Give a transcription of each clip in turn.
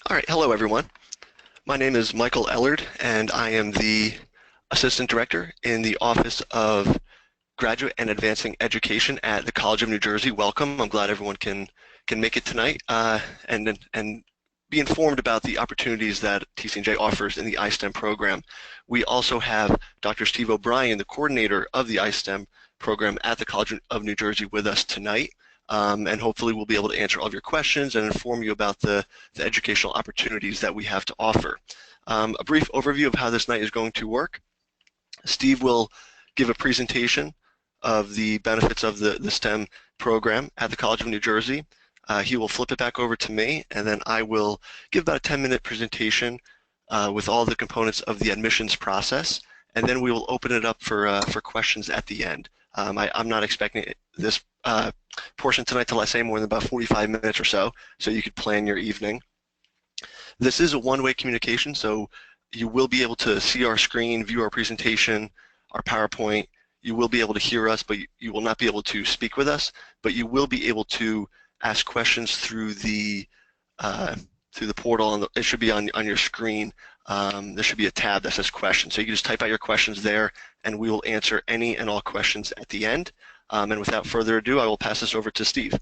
All right, hello everyone. My name is Michael Ellard, and I am the Assistant Director in the Office of Graduate and Advancing Education at the College of New Jersey. Welcome. I'm glad everyone can make it tonight and be informed about the opportunities that TCNJ offers in the iStem program. We also have Dr. Steve O'Brien, the coordinator of the iStem program at the College of New Jersey, with us tonight. And hopefully we'll be able to answer all of your questions and inform you about the educational opportunities that we have to offer. A brief overview of how this night is going to work. Steve will give a presentation of the benefits of the STEM program at the College of New Jersey. He will flip it back over to me, and then I will give about a 10-minute presentation with all the components of the admissions process, and then we will open it up for questions at the end. I'm not expecting this portion tonight to last any more than about 45 minutes or so you could plan your evening. This is a one-way communication, so you will be able to see our screen, view our presentation, our PowerPoint. You will be able to hear us, but you will not be able to speak with us, but you will be able to ask questions through the portal, and it should be on your screen. There should be a tab that says questions, so you can just type out your questions there, and we will answer any and all questions at the end. And without further ado, I will pass this over to Steve.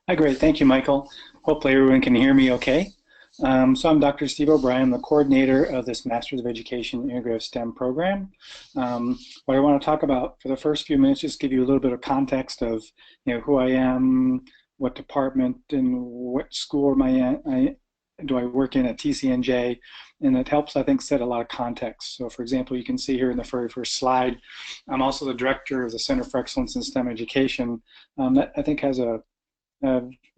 Hi, great. Thank you, Michael. Hopefully everyone can hear me okay. So I'm Dr. Steve O'Brien, the coordinator of this Masters of Education Integrative STEM program. What I want to talk about for the first few minutes, just give you a little bit of context of who I am, what department and what school do I work in at TCNJ, and it helps, I think, set a lot of context. So for example, you can see here in the very first slide, I'm also the director of the Center for Excellence in STEM Education. That I think has a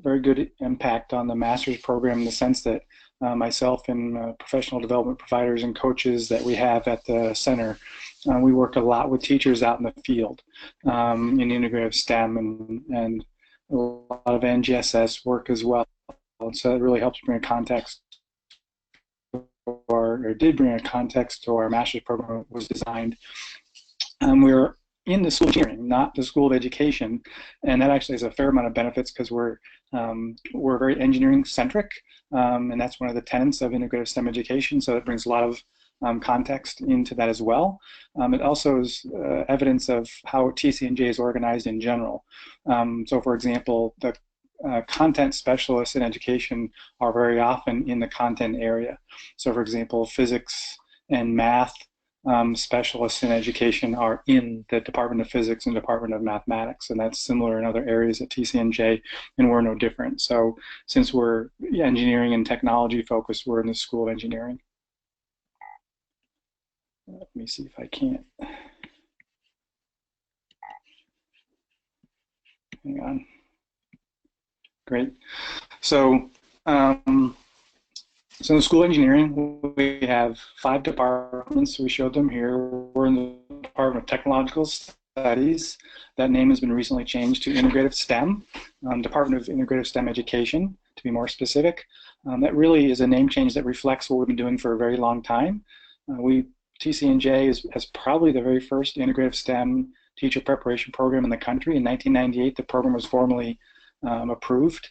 very good impact on the master's program in the sense that myself and professional development providers and coaches that we have at the center, we work a lot with teachers out in the field in integrative STEM and a lot of NGSS work as well. So it really helps bring a context, or did bring a context to our master's program was designed. We're in the school of engineering, not the School of Education, and that actually has a fair amount of benefits because we're very engineering centric, and that's one of the tenets of integrative STEM education. So it brings a lot of context into that as well. It also is evidence of how TCNJ is organized in general. So for example, the content specialists in education are very often in the content area. So for example, physics and math specialists in education are in the Department of Physics and Department of Mathematics, and that's similar in other areas at TCNJ, and we're no different. So since we're engineering and technology focused, we're in the School of Engineering. Let me see if I can't. Hang on. Great. So, so in the School of Engineering, we have 5 departments. We showed them here. We're in the Department of Technological Studies. That name has been recently changed to Integrative STEM, Department of Integrative STEM Education, to be more specific. That really is a name change that reflects what we've been doing for a very long time. TCNJ is probably the very first integrative STEM teacher preparation program in the country. In 1998, the program was formally approved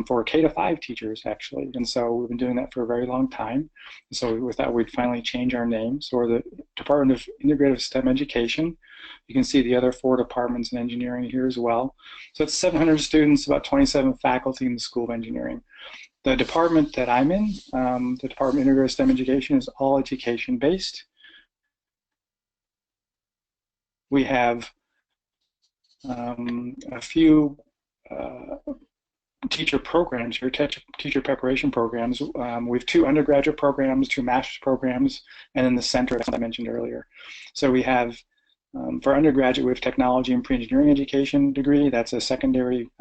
for K-5 teachers, actually, and so we've been doing that for a very long time. So we thought we'd finally change our name. So we're the Department of Integrative STEM Education. You can see the other 4 departments in engineering here as well. So it's 700 students, about 27 faculty in the School of Engineering. The department that I'm in, the Department of Integrative STEM Education, is all education-based. We have a few teacher programs here, teacher preparation programs. We have 2 undergraduate programs, 2 master's programs, and then the center, as I mentioned earlier. So we have, for undergraduate, we have technology and pre-engineering education degree. That's a secondary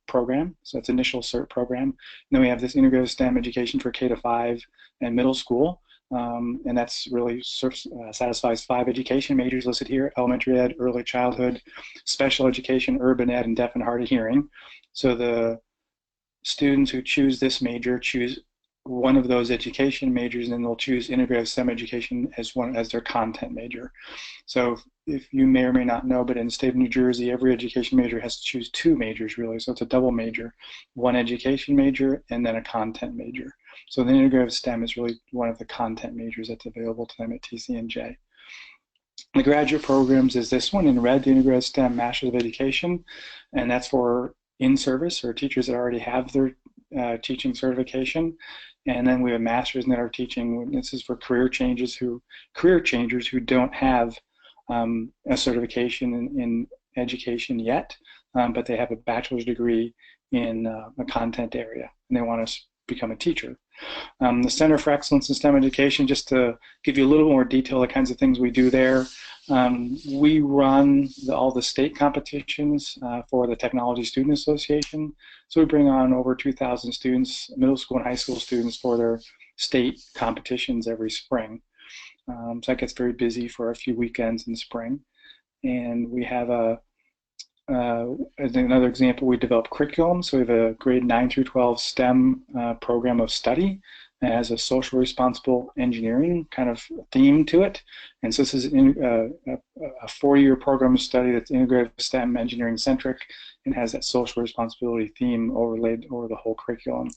program, so it's initial cert program. And then we have this integrative STEM education for K-5 and middle school. And that's really satisfies 5 education majors listed here: elementary ed, early childhood, special education, urban ed, and deaf and hard of hearing. So the students who choose this major choose one of those education majors, and then they'll choose integrative STEM education as their content major. So if you may or may not know, but in the state of New Jersey, every education major has to choose two majors, really. So it's a double major, one education major and then a content major. So the integrative STEM is really one of the content majors that's available to them at TCNJ. The graduate programs is this one in red, the integrated STEM Masters of Education, and that's for in-service or teachers that already have their teaching certification. And then we have masters that are teaching. This is for career changers who don't have a certification in education yet, but they have a bachelor's degree in a content area, and they want to become a teacher. The Center for Excellence in STEM Education, just to give you a little more detail, the kinds of things we do there. We run all the state competitions for the Technology Student Association. So we bring on over 2,000 students, middle school and high school students, for their state competitions every spring. So that gets very busy for a few weekends in spring. And we have as another example, we develop curriculum. So we have a grade 9 through 12 STEM program of study. It has a social responsible engineering kind of theme to it. And so this is a 4-year program of study that's integrated STEM engineering centric and has that social responsibility theme overlaid over the whole curriculum.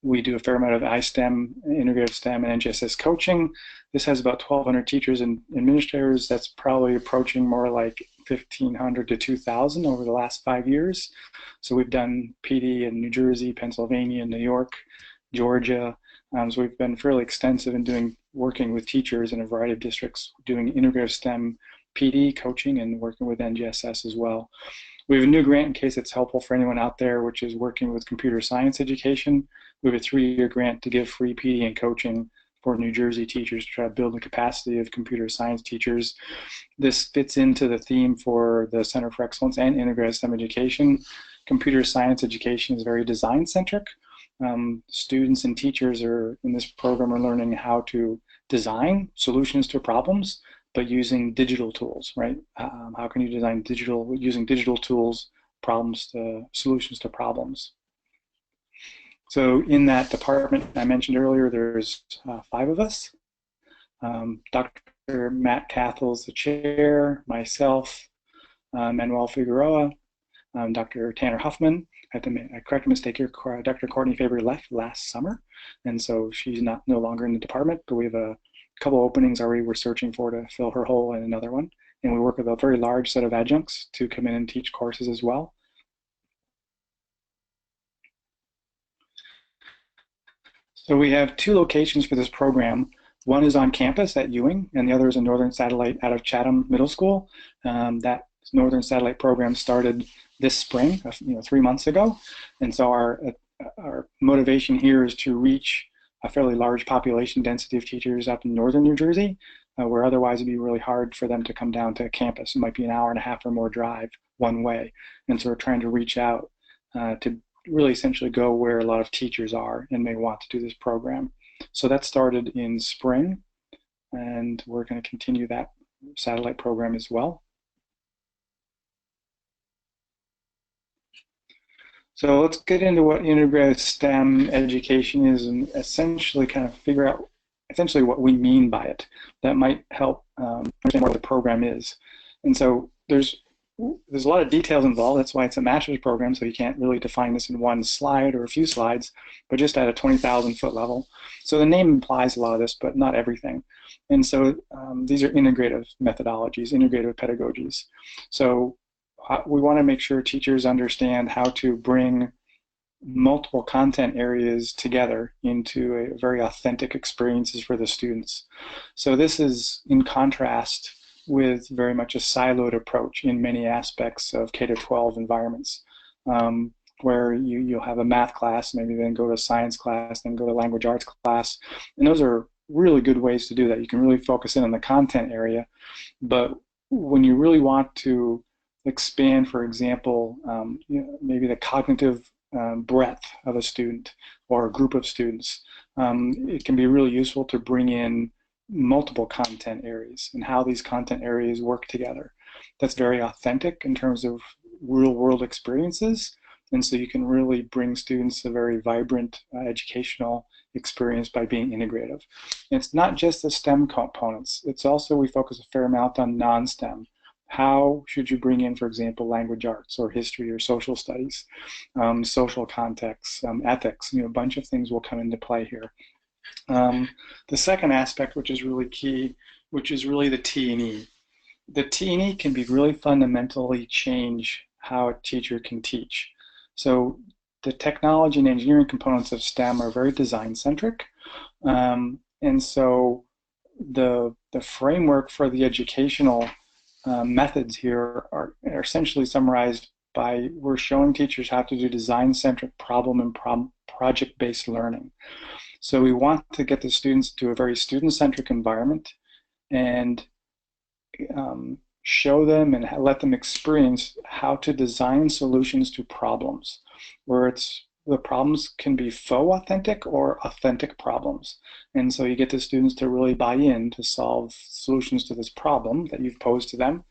We do a fair amount of iStem, integrative STEM, and NGSS coaching. This has about 1,200 teachers and administrators. That's probably approaching more like 1,500 to 2,000 over the last 5 years. So we've done PD in New Jersey, Pennsylvania, New York, Georgia. So we've been fairly extensive in working with teachers in a variety of districts, doing integrative STEM PD coaching and working with NGSS as well. We have a new grant in case it's helpful for anyone out there, which is working with computer science education. We have a 3-year grant to give free PD and coaching for New Jersey teachers to try to build the capacity of computer science teachers. This fits into the theme for the Center for Excellence and Integrated STEM Education. Computer science education is very design-centric. Students and teachers in this program are learning how to design solutions to problems, but using digital tools, right? How can you design using digital tools, solutions to problems? So in that department I mentioned earlier, there's 5 of us. Dr. Matt Cathel's the chair, myself, Manuel Figueroa, Dr. Tanner Huffman. I correct a mistake here. Dr. Courtney Faber left last summer, and so she's no longer in the department, but we have a couple openings already we're searching for to fill her hole and another one. And we work with a very large set of adjuncts to come in and teach courses as well. So we have 2 locations for this program. One is on campus at Ewing, and the other is a Northern Satellite out of Chatham Middle School. That Northern Satellite program started this spring, 3 months ago. And so our motivation here is to reach a fairly large population density of teachers up in northern New Jersey, where otherwise it'd be really hard for them to come down to campus. It might be an hour and a half or more drive one way. And so we're trying to reach out to really essentially go where a lot of teachers are and may want to do this program. So that started in spring, and we're going to continue that satellite program as well. So let's get into what integrated STEM education is and essentially kind of figure out essentially what we mean by it. That might help understand what the program is. And so there's a lot of details involved. That's why it's a master's program, so you can't really define this in one slide or a few slides, but just at a 20,000-foot level. So the name implies a lot of this, but not everything. And so these are integrative methodologies, integrative pedagogies. So we want to make sure teachers understand how to bring multiple content areas together into a very authentic experiences for the students. So this is in contrast with very much a siloed approach in many aspects of K-12 environments, where you'll have a math class, maybe then go to a science class, then go to language arts class. And those are really good ways to do that. You can really focus in on the content area, but when you really want to expand, for example, maybe the cognitive breadth of a student or a group of students, it can be really useful to bring in multiple content areas and how these content areas work together. That's very authentic in terms of real world experiences, And so you can really bring students a very vibrant educational experience by being integrative. And it's not just the STEM components. It's also, we focus a fair amount on non-STEM. How should you bring in, for example, language arts or history or social studies, social context, ethics, a bunch of things will come into play here. The second aspect, which is really key, which is really the T&E. The T&E can be really fundamentally change how a teacher can teach. So the technology and engineering components of STEM are very design-centric. And so the framework for the educational methods here are essentially summarized by, we're showing teachers how to do design-centric problem and project-based learning. So we want to get the students to a very student-centric environment and show them and let them experience how to design solutions to problems, where the problems can be faux authentic or authentic problems. And so you get the students to really buy in to solve solutions to this problem that you've posed to them.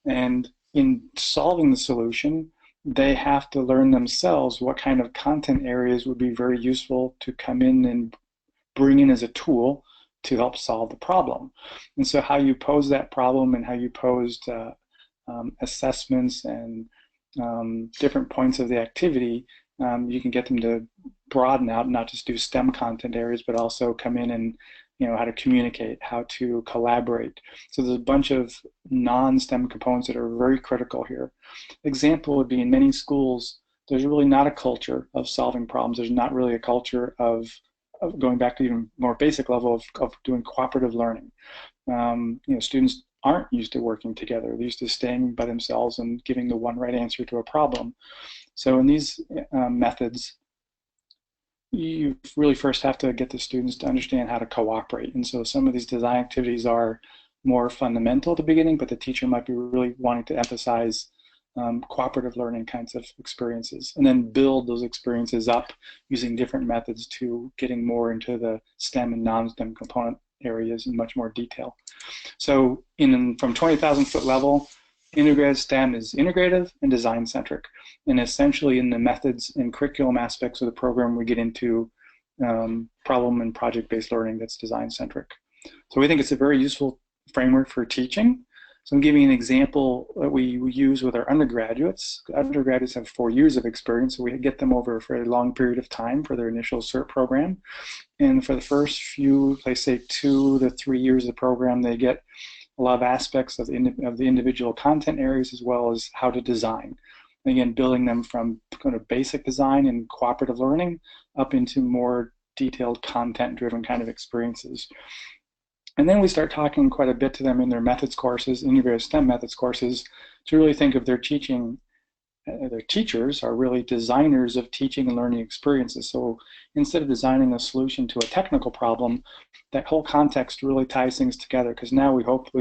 And in solving the solution, they have to learn themselves what kind of content areas would be very useful to come in and bring in as a tool to help solve the problem. And so how you pose that problem and how you posed assessments and different points of the activity, you can get them to broaden out, not just do STEM content areas, but also come in and how to communicate, how to collaborate. So there's a bunch of non-STEM components that are very critical here. Example would be, in many schools, there's really not a culture of solving problems. There's not really a culture of going back to even more basic level of doing cooperative learning. Students aren't used to working together. They're used to staying by themselves and giving the one right answer to a problem. So in these methods, you really first have to get the students to understand how to cooperate. And so some of these design activities are more fundamental at the beginning, but the teacher might be really wanting to emphasize cooperative learning kinds of experiences, and then build those experiences up using different methods to getting more into the STEM and non-STEM component areas in much more detail. So from 20,000 foot level, integrated STEM is integrative and design-centric. And essentially in the methods and curriculum aspects of the program, we get into problem and project-based learning that's design-centric. So we think it's a very useful framework for teaching. So I'm giving an example that we use with our undergraduates. Undergraduates have 4 years of experience, so we get them over a very long period of time for their initial CERT program. And for the first few, let's say 2 to 3 years of the program, they get a lot of aspects of the individual content areas, as well as how to design. Again, building them from kind of basic design and cooperative learning up into more detailed content-driven kind of experiences. And then we start talking quite a bit to them in their methods courses, integrated STEM methods courses, to really think of their teaching. Their teachers are really designers of teaching and learning experiences. So instead of designing a solution to a technical problem, that whole context really ties things together, because now we hope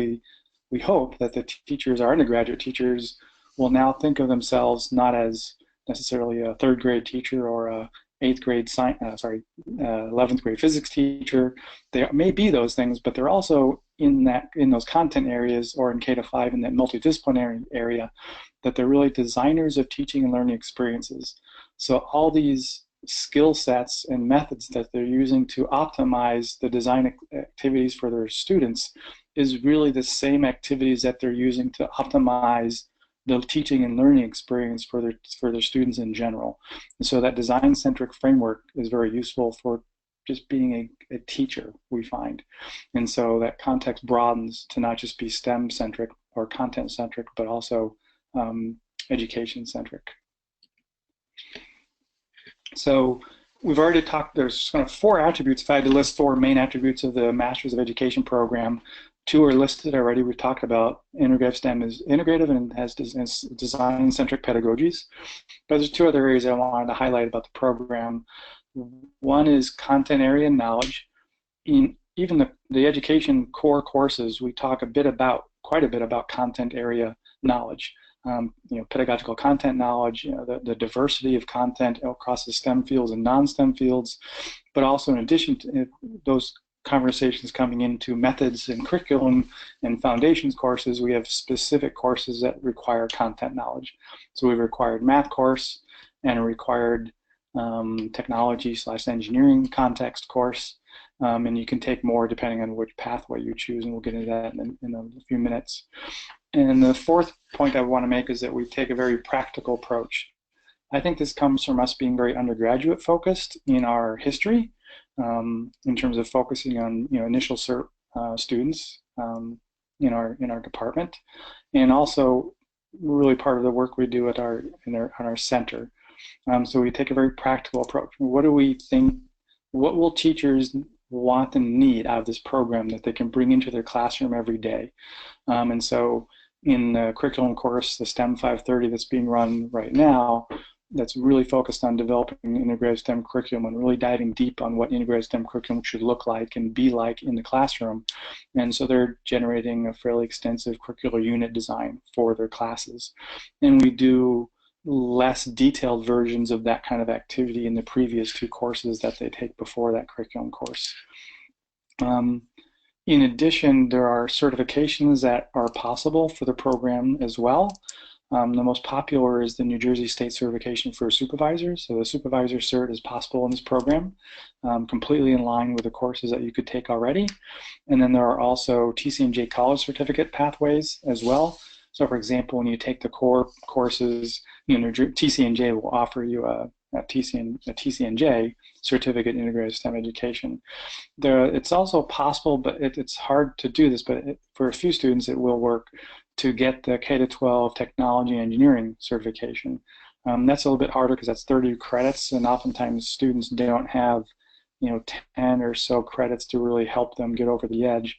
that the teachers, our undergraduate teachers, will now think of themselves not as necessarily a 3rd grade teacher or a 8th grade 11th grade physics teacher. They may be those things, but they're also in those content areas, or in K-5 in that multidisciplinary area, that they're really designers of teaching and learning experiences. So all these skill sets and methods that they're using to optimize the design activities for their students is really the same activities that they're using to optimize the teaching and learning experience for their students in general. And so that design-centric framework is very useful for just being a teacher, we find. And so that context broadens to not just be STEM-centric or content-centric, but also education-centric. So we've already talked, there's kind of 4 attributes. If I had to list 4 main attributes of the Masters of Education program, 2 are listed already. We've talked about integrative STEM is integrative and has design-centric pedagogies. But there's 2 other areas I wanted to highlight about the program. One is content area knowledge. In even the education core courses, we talk quite a bit about content area knowledge. Pedagogical content knowledge, the diversity of content across the STEM fields and non-STEM fields, but also in addition to those conversations coming into methods and curriculum and foundations courses, we have specific courses that require content knowledge. So we've required math course, and a required technology/engineering context course. And you can take more depending on which pathway you choose, and we'll get into that in a few minutes. And the fourth point I want to make is that we take a very practical approach. I think this comes from us being very undergraduate focused in our history, in terms of focusing on initial cert students in our department, and also really part of the work we do at our center. So we take a very practical approach. What do we think? What will teachers want and need out of this program that they can bring into their classroom every day? And so in the curriculum course, the STEM 530 that's being run right now, that's really focused on developing integrated STEM curriculum and really diving deep on what integrated STEM curriculum should look like and be like in the classroom. And so they're generating a fairly extensive curricular unit design for their classes. And we do less detailed versions of that kind of activity in the previous two courses that they take before that curriculum course. In addition, there are certifications that are possible for the program as well. The most popular is the New Jersey State Certification for Supervisors. So the Supervisor Cert is possible in this program, completely in line with the courses that you could take already. And then there are also TCNJ College Certificate pathways as well. So for example, when you take the core courses, TCNJ will offer you a TCNJ Certificate in Integrated STEM Education. It's also possible, but it's hard to do this, but for a few students it will work to get the K-12 Technology and Engineering certification. That's a little bit harder because that's 30 credits, and oftentimes students don't have 10 or so credits to really help them get over the edge.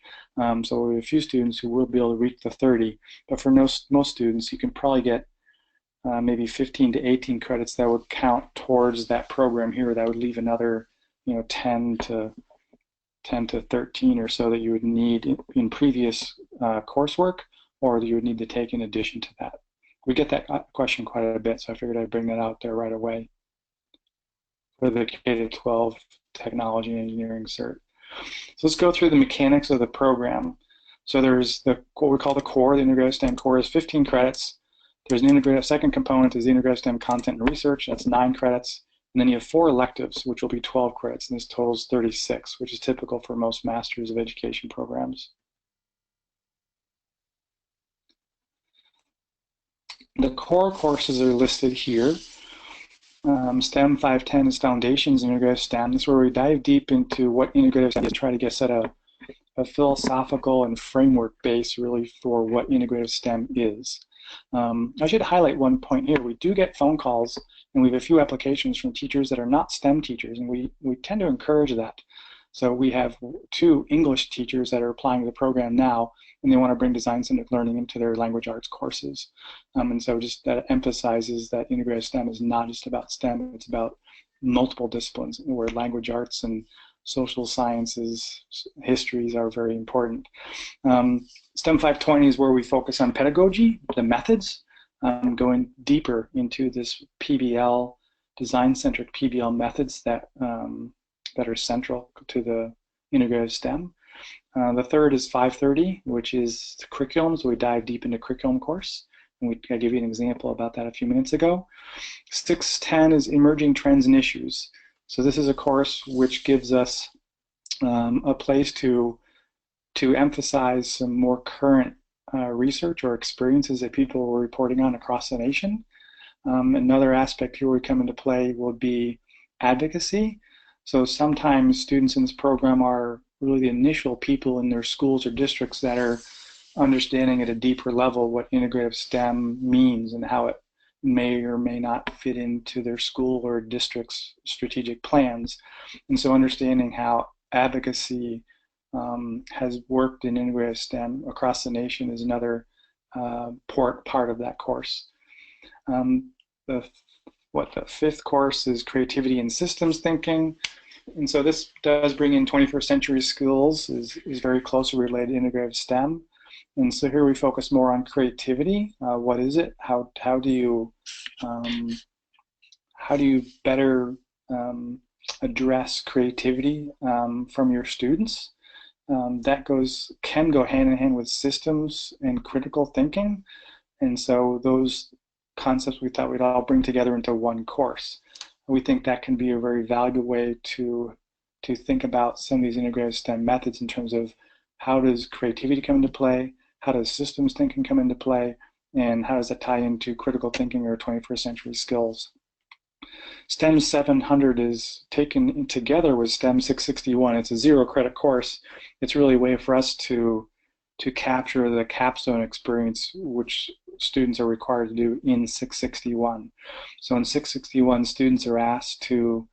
So we have a few students who will be able to reach the 30, but for most students you can probably get maybe 15 to 18 credits that would count towards that program here. That would leave another 10 to 13 or so that you would need in previous coursework, or that you would need to take in addition to that. We get that question quite a bit, so I figured I'd bring that out there right away for the K-12 Technology and Engineering cert. So let's go through the mechanics of the program. So there's what we call the core. The integrated STEM core is 15 credits. There's an integrated second component is the integrated STEM content and research. That's 9 credits. And then you have 4 electives, which will be 12 credits, and this totals 36, which is typical for most Masters of Education programs. The core courses are listed here. STEM 510 is Foundations in Integrated STEM. This is where we dive deep into what integrated STEM is, try to set a philosophical and framework base really for what integrated STEM is. I should highlight one point here. We do get phone calls, and we have a few applications from teachers that are not STEM teachers, and we tend to encourage that. So we have 2 English teachers that are applying to the program now, and they want to bring design-centered learning into their language arts courses. And so just that emphasizes that integrated STEM is not just about STEM, it's about multiple disciplines, where language arts and social sciences, histories are very important. STEM 520 is where we focus on pedagogy, the methods, going deeper into this PBL, design-centric PBL methods that are central to the integrated STEM. The third is 530, which is the curriculum, so we dive deep into curriculum course, and I gave you an example about that a few minutes ago. 610 is emerging trends and issues. So this is a course which gives us a place to emphasize some more current research or experiences that people are reporting on across the nation. Another aspect here we come into play will be advocacy. So sometimes students in this program are really the initial people in their schools or districts that are understanding at a deeper level what integrative STEM means and how it may or may not fit into their school or district's strategic plans. And so understanding how advocacy has worked in integrative STEM across the nation is another part of that course. The fifth course is creativity and systems thinking. And so this does bring in 21st century skills, is very closely related to integrative STEM. And so here we focus more on creativity. What is it? How do you better address creativity from your students? That can go hand in hand with systems and critical thinking. And so those concepts we thought we'd all bring together into one course. We think that can be a very valuable way to think about some of these integrated STEM methods in terms of how does creativity come into play, how does systems thinking come into play, and how does that tie into critical thinking or 21st century skills. STEM 700 is taken together with STEM 661. It's a zero credit course. It's really a way for us to capture the capstone experience which students are required to do in 661. So in 661, students are asked to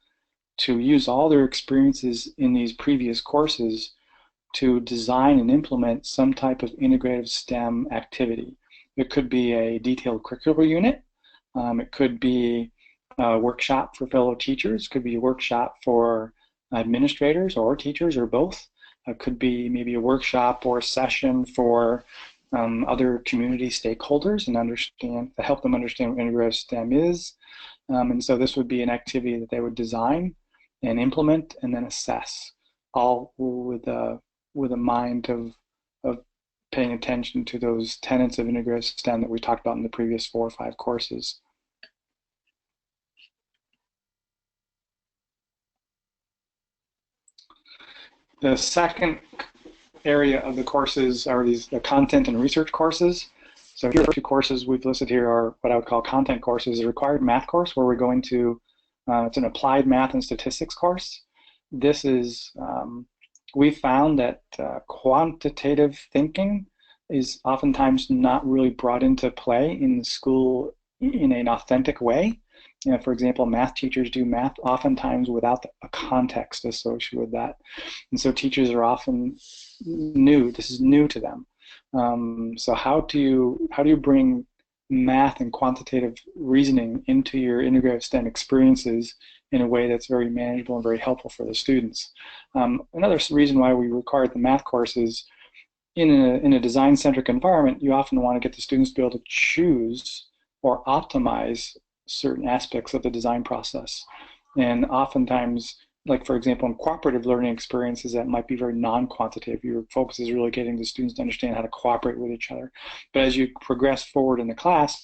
use all their experiences in these previous courses to design and implement some type of integrative STEM activity. It could be a detailed curricular unit. It could be a workshop for fellow teachers. It could be a workshop for administrators or teachers or both. It could be maybe a workshop or a session for other community stakeholders and help them understand what integrative STEM is. And so this would be an activity that they would design and implement and then assess, all with a mind of paying attention to those tenets of integrative STEM that we talked about in the previous 4 or 5 courses. The second area of the courses are the content and research courses. So here, the 2 courses we've listed here are what I would call content courses. A required math course where we're going to, it's an applied math and statistics course. This is, we found that quantitative thinking is oftentimes not really brought into play in the school in an authentic way. You know, for example, math teachers do math oftentimes without a context associated with that. And so teachers are often new, this is new to them. So how do you bring math and quantitative reasoning into your integrative STEM experiences in a way that's very manageable and very helpful for the students? Another reason why we required the math course is in a design-centric environment, you often want to get the students to be able to choose or optimize certain aspects of the design process. And oftentimes, like for example, in cooperative learning experiences that might be very non-quantitative, your focus is really getting the students to understand how to cooperate with each other. But as you progress forward in the class,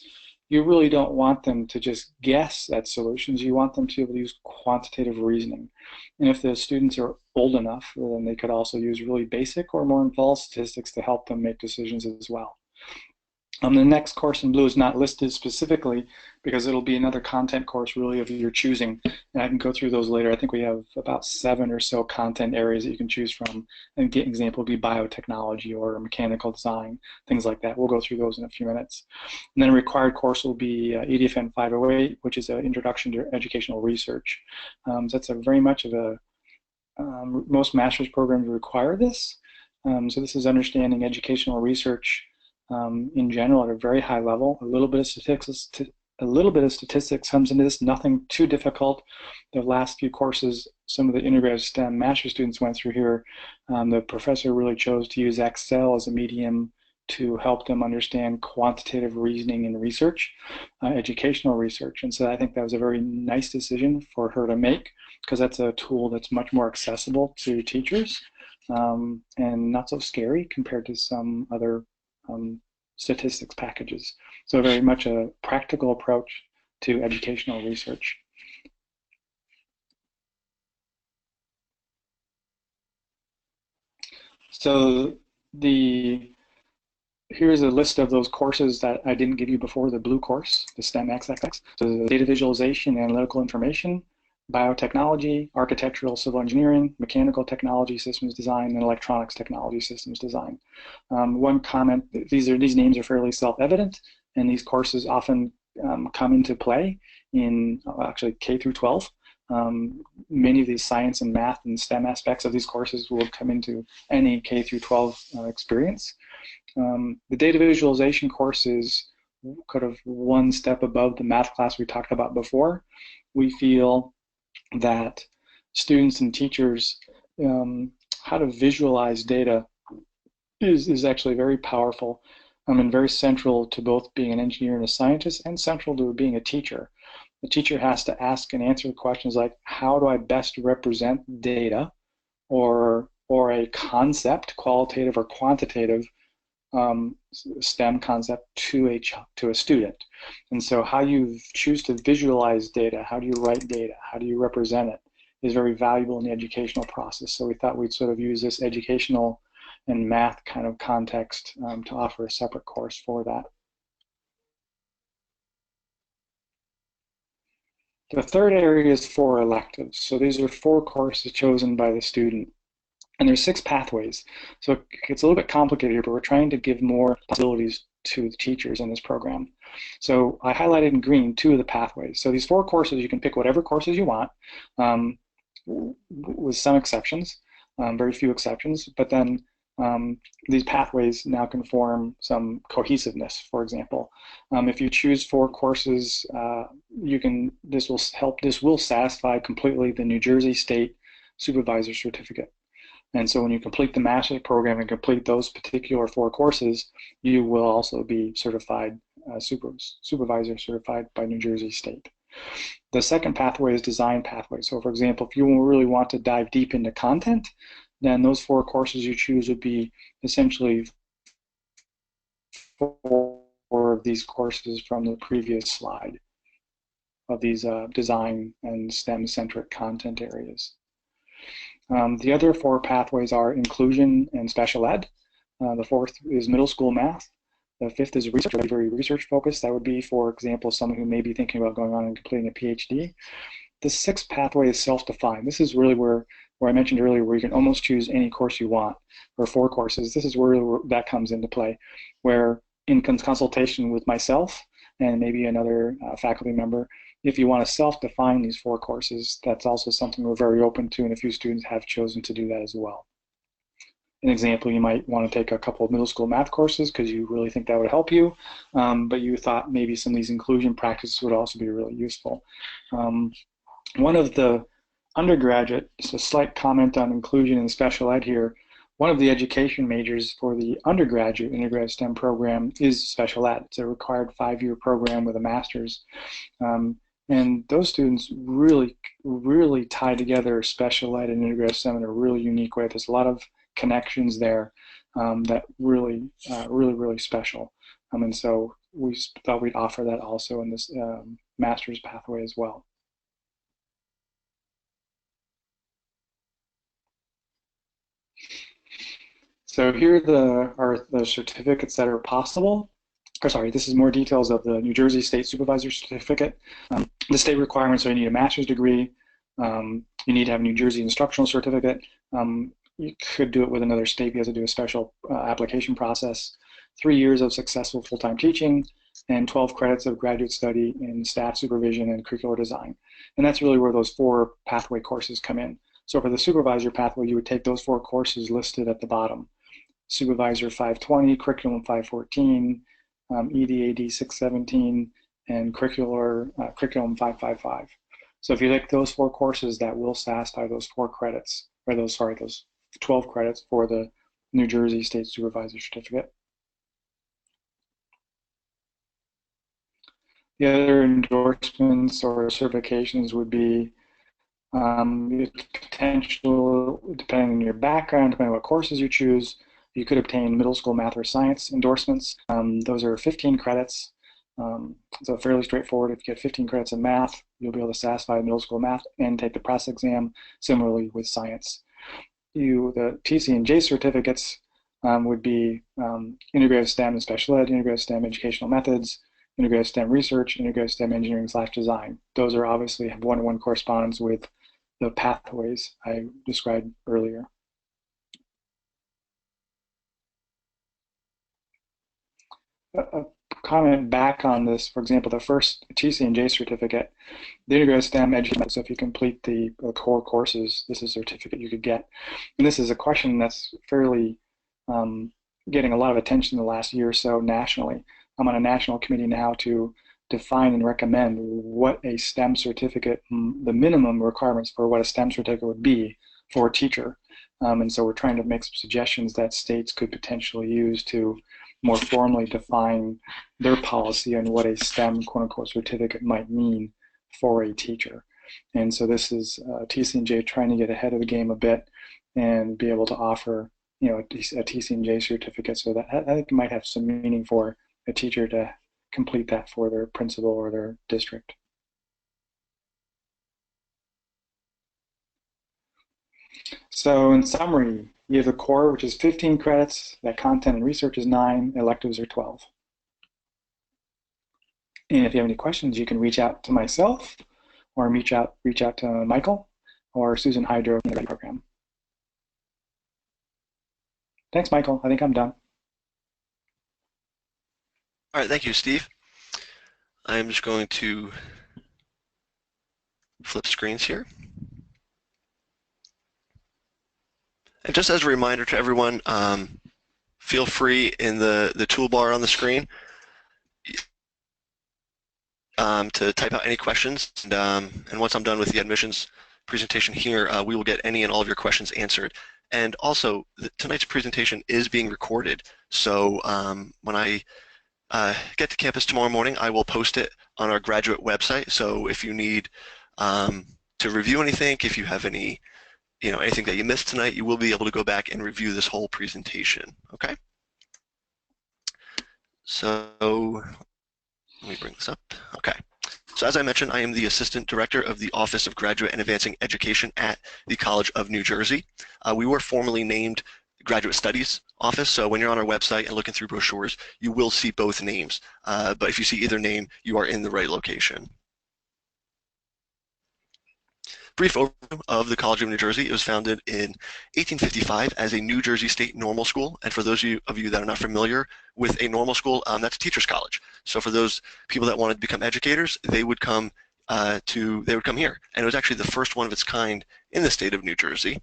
you really don't want them to just guess at solutions. You want them to be able to use quantitative reasoning. And if the students are old enough, then they could also use really basic or more involved statistics to help them make decisions as well. The next course in blue is not listed specifically because it'll be another content course really of your choosing, and I can go through those later. I think we have about 7 or so content areas that you can choose from. An example would be biotechnology or mechanical design, things like that. We'll go through those in a few minutes. And then a required course will be EDFN 508, which is an introduction to educational research. So that's a very much of a, most master's programs require this. So this is understanding educational research in general at a very high level. A little bit of statistics comes into this, nothing too difficult. The last few courses, some of the integrated STEM master students went through here. The professor really chose to use Excel as a medium to help them understand quantitative reasoning and research, educational research. And so I think that was a very nice decision for her to make, because that's a tool that's much more accessible to teachers and not so scary compared to some other statistics packages. So very much a practical approach to educational research. So here's a list of those courses that I didn't give you before, the blue course, the STEM XXX. So data visualization and analytical information, biotechnology, architectural civil engineering, mechanical technology systems design, and electronics technology systems design. One comment, these names are fairly self-evident, and these courses often come into play in actually K through 12. Many of these science and math and STEM aspects of these courses will come into any K through 12 experience. The data visualization course is kind of one step above the math class we talked about before. We feel that students and teachers, how to visualize data is actually very powerful and very central to both being an engineer and a scientist, and central to being a teacher. The teacher has to ask and answer questions like, how do I best represent data or a concept, qualitative or quantitative, STEM concept to a student. And so how you choose to visualize data, how do you write data, how do you represent it, is very valuable in the educational process. So we thought we'd sort of use this educational and math kind of context to offer a separate course for that. The third area is for electives. So these are 4 courses chosen by the student. And there's 6 pathways. So it gets a little bit complicated here, but we're trying to give more possibilities to the teachers in this program. So I highlighted in green 2 of the pathways. So these 4 courses, you can pick whatever courses you want, with some exceptions, very few exceptions, but then these pathways now can form some cohesiveness. For example, if you choose 4 courses, this will satisfy completely the New Jersey State Supervisor Certificate. And so when you complete the master's program and complete those particular 4 courses, you will also be certified, supervisor certified by New Jersey State. The second pathway is design pathway. So for example, if you really want to dive deep into content, then those 4 courses you choose would be essentially 4 of these courses from the previous slide of these design and STEM-centric content areas. The other 4 pathways are inclusion and special ed. The 4th is middle school math. The 5th is research, very research focused. That would be, for example, someone who may be thinking about going on and completing a PhD. The 6th pathway is self-defined. This is really where I mentioned earlier, where you can almost choose any course you want, or 4 courses. This is where that comes into play, where in consultation with myself and maybe another faculty member, if you want to self-define these 4 courses, that's also something we're very open to, and a few students have chosen to do that as well. An example, you might want to take a couple of middle school math courses because you really think that would help you, but you thought maybe some of these inclusion practices would also be really useful. One of the undergraduate, just a slight comment on inclusion and special ed here, one of the education majors for the undergraduate integrated STEM program is special ed. It's a required 5-year program with a master's. And those students really, really tie together special ed and integrated STEM in a really unique way. There's a lot of connections there that really, really special. And so we thought we'd offer that also in this master's pathway as well. So here are the certificates that are possible. Or sorry, this is more details of the New Jersey State Supervisor Certificate. The state requirements are you need a master's degree, you need to have a New Jersey Instructional Certificate. You could do it with another state, you have to do a special application process, 3 years of successful full-time teaching, and 12 credits of graduate study in staff supervision and curricular design. And that's really where those 4 pathway courses come in. So for the supervisor pathway, you would take those 4 courses listed at the bottom. Supervisor 520, Curriculum 514, EDAD 617, and Curriculum 555. So if you take those 4 courses, that will satisfy those 4 credits, or those 12 credits for the New Jersey State Supervisor Certificate. The other endorsements or certifications would be potential, depending on your background, depending on what courses you choose, you could obtain middle school math or science endorsements. Those are 15 credits. So fairly straightforward. If you get 15 credits in math, you'll be able to satisfy middle school math and take the press exam. Similarly with science. The TCNJ certificates would be integrated STEM and special ed, integrated STEM educational methods, integrated STEM research, integrated STEM engineering/design. Those are obviously have one-to-one correspondence with the pathways I described earlier. A comment back on this, for example, the first TCNJ certificate, the integrated STEM education. So if you complete the core courses, this is a certificate you could get. And this is a question that's fairly getting a lot of attention in the last year or so nationally. I'm on a national committee now to define and recommend what a STEM certificate, the minimum requirements for what a STEM certificate would be for a teacher. And so we're trying to make some suggestions that states could potentially use to more formally define their policy on what a STEM quote-unquote certificate might mean for a teacher. And so this is TCNJ trying to get ahead of the game a bit and be able to offer a TCNJ certificate. So that I think it might have some meaning for a teacher to complete that for their principal or their district. So in summary, you have the core, which is 15 credits, that content and research is 9, electives are 12. And if you have any questions, you can reach out to myself or reach out to Michael or Susan Hydro in the program. Thanks, Michael. I think I'm done. All right, thank you, Steve. I'm just going to flip screens here. And just as a reminder to everyone, feel free in the toolbar on the screen to type out any questions. And once I'm done with the admissions presentation here, we will get any and all of your questions answered. And also, tonight's presentation is being recorded. So when I get to campus tomorrow morning, I will post it on our graduate website. So if you need to review anything, if you have any, anything that you missed tonight, you will be able to go back and review this whole presentation. Okay. So let me bring this up. Okay. So as I mentioned, I am the Assistant Director of the Office of Graduate and Advancing Education at the College of New Jersey. We were formerly named Graduate Studies Office, so when you're on our website and looking through brochures, you will see both names. But if you see either name, you are in the right location. Brief overview of the College of New Jersey. It was founded in 1855 as a New Jersey State normal school. And for those of you that are not familiar with a normal school, that's a teacher's college. So for those people that wanted to become educators, they would come here. And it was actually the first one of its kind in the state of New Jersey.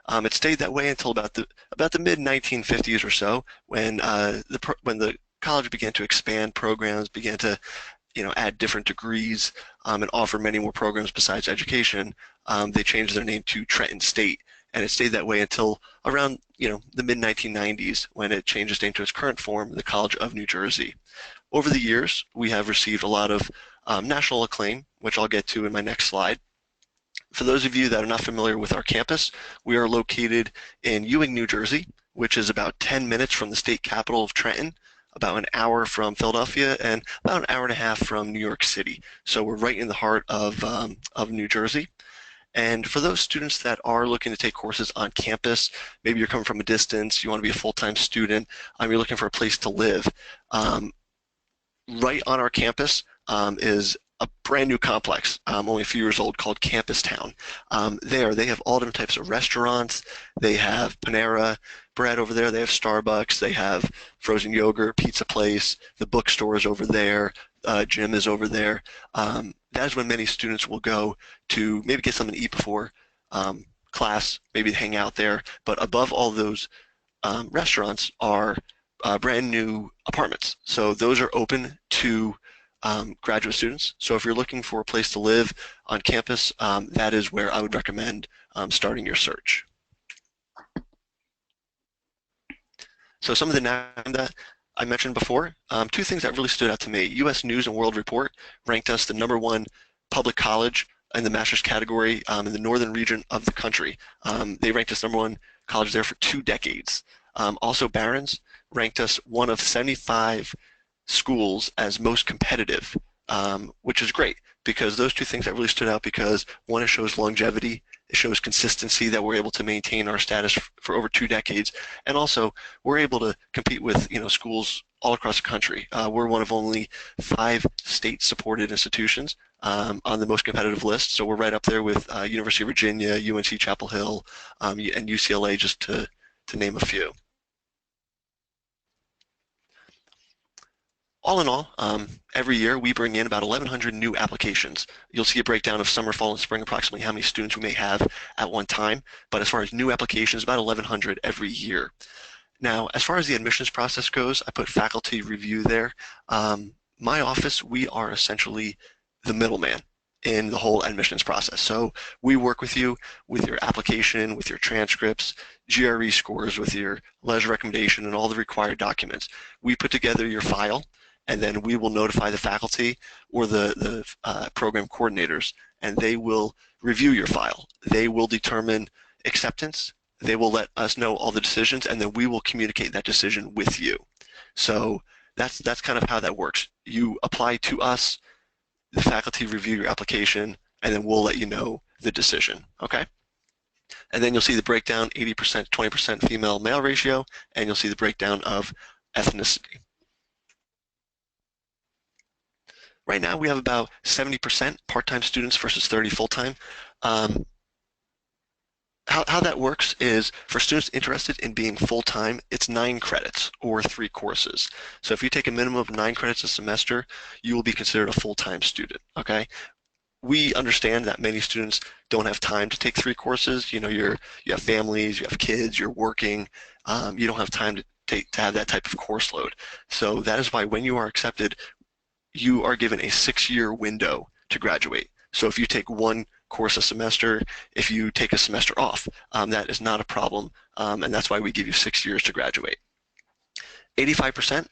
It stayed that way until about the mid 1950s or so, when the college began to expand programs, began to add different degrees and offer many more programs besides education. They changed their name to Trenton State, and it stayed that way until around the mid 1990s, when it changed its name to its current form, the College of New Jersey. Over the years, we have received a lot of national acclaim, which I'll get to in my next slide. For those of you that are not familiar with our campus, we are located in Ewing, New Jersey, which is about 10 minutes from the state capital of Trenton, about an hour from Philadelphia, and about an hour and a half from New York City. So we're right in the heart of New Jersey. And for those students that are looking to take courses on campus, maybe you're coming from a distance, you want to be a full-time student, you're looking for a place to live. Right on our campus is a brand new complex, only a few years old, called Campus Town. They have all different types of restaurants. They have Panera Bread over there. They have Starbucks. They have frozen yogurt, pizza place. The bookstore is over there. Gym is over there. That is when many students will go to maybe get something to eat before class, maybe hang out there. But above all those restaurants are brand new apartments. So those are open to graduate students. So if you're looking for a place to live on campus, that is where I would recommend starting your search. So some of the names that I mentioned before, two things that really stood out to me. U.S. News and World Report ranked us the #1 public college in the master's category in the northern region of the country. They ranked us #1 college there for 2 decades. Also, Barron's ranked us one of 75 schools as most competitive, which is great, because those two things that really stood out, because one, it shows longevity, it shows consistency, that we're able to maintain our status for over 2 decades, and also we're able to compete with schools all across the country. We're one of only 5 state-supported institutions on the most competitive list, so we're right up there with University of Virginia, UNC Chapel Hill, and UCLA, just to name a few. All in all, every year we bring in about 1,100 new applications. You'll see a breakdown of summer, fall, and spring, approximately how many students we may have at one time. But as far as new applications, about 1,100 every year. Now, as far as the admissions process goes, I put faculty review there. My office, we are essentially the middleman in the whole admissions process. So we work with you with your application, with your transcripts, GRE scores, with your letter recommendation, and all the required documents. We put together your file, and then we will notify the faculty or the program coordinators, and they will review your file. They will determine acceptance. they will let us know all the decisions, and then we will communicate that decision with you. So that's kind of how that works. You apply to us, the faculty review your application, and then we'll let you know the decision, okay? And then you'll see the breakdown, 80%, 20% female-male ratio, and you'll see the breakdown of ethnicity. Right now, we have about 70% part-time students versus 30 full-time. Um, how that works is for students interested in being full-time, it's 9 credits or 3 courses. So if you take a minimum of 9 credits a semester, you will be considered a full-time student, okay? We understand that many students don't have time to take 3 courses. You know, you have families, you have kids, you're working. You don't have time to have that type of course load. So that is why when you are accepted, you are given a 6-year window to graduate. So if you take 1 course a semester, if you take a semester off, that is not a problem, and that's why we give you 6 years to graduate. 85%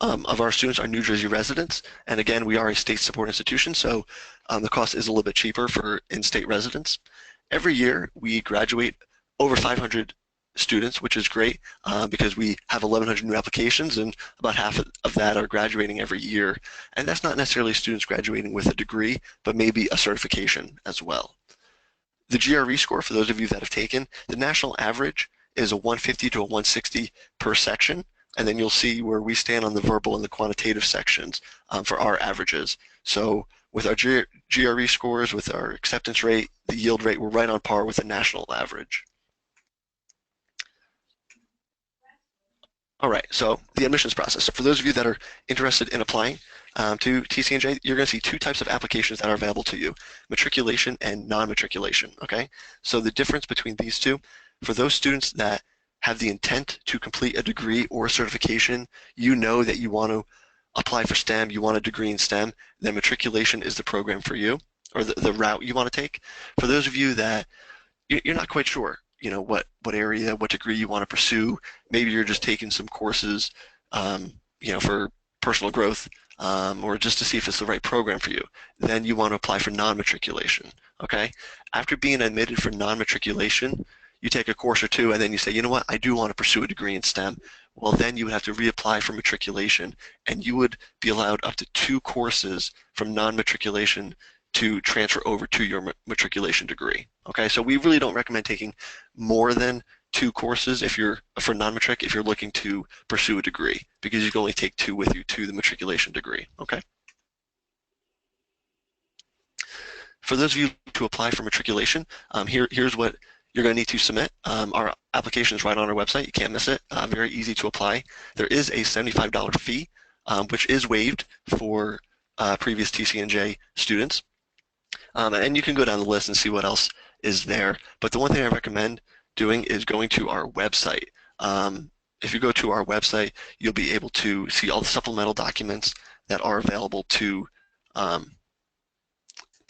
of our students are New Jersey residents, and again, we are a state-supported institution, so the cost is a little bit cheaper for in-state residents. Every year, we graduate over 500 students, which is great because we have 1,100 new applications, and about half of that are graduating every year. And that's not necessarily students graduating with a degree, but maybe a certification as well. The GRE score, for those of you that have taken, the national average is a 150 to a 160 per section, and then you'll see where we stand on the verbal and the quantitative sections for our averages. So with our GRE scores, with our acceptance rate, the yield rate, we're right on par with the national average. All right, so the admissions process. So for those of you that are interested in applying to TCNJ, you're going to see 2 types of applications that are available to you, matriculation and non-matriculation, okay? So the difference between these two, for those students that have the intent to complete a degree or a certification, you know that you want to apply for STEM, you want a degree in STEM, then matriculation is the program for you, or the route you want to take. For those of you that you're not quite sure, you know, what area, what degree you want to pursue. Maybe you're just taking some courses, you know, for personal growth or just to see if it's the right program for you. Then you want to apply for non-matriculation, okay? After being admitted for non-matriculation, you take a course or 2 and then you say, you know what, I do want to pursue a degree in STEM. Well, then you would have to reapply for matriculation, and you would be allowed up to 2 courses from non-matriculation to transfer over to your matriculation degree. Okay, so we really don't recommend taking more than 2 courses if you're for non-matric if you're looking to pursue a degree, because you can only take 2 with you to the matriculation degree. Okay. For those of you to apply for matriculation, here's what you're going to need to submit. Our application is right on our website. You can't miss it. Very easy to apply. There is a $75 fee, which is waived for previous TCNJ students. And you can go down the list and see what else is there. But the one thing I recommend doing is going to our website. If you go to our website, you'll be able to see all the supplemental documents that are available to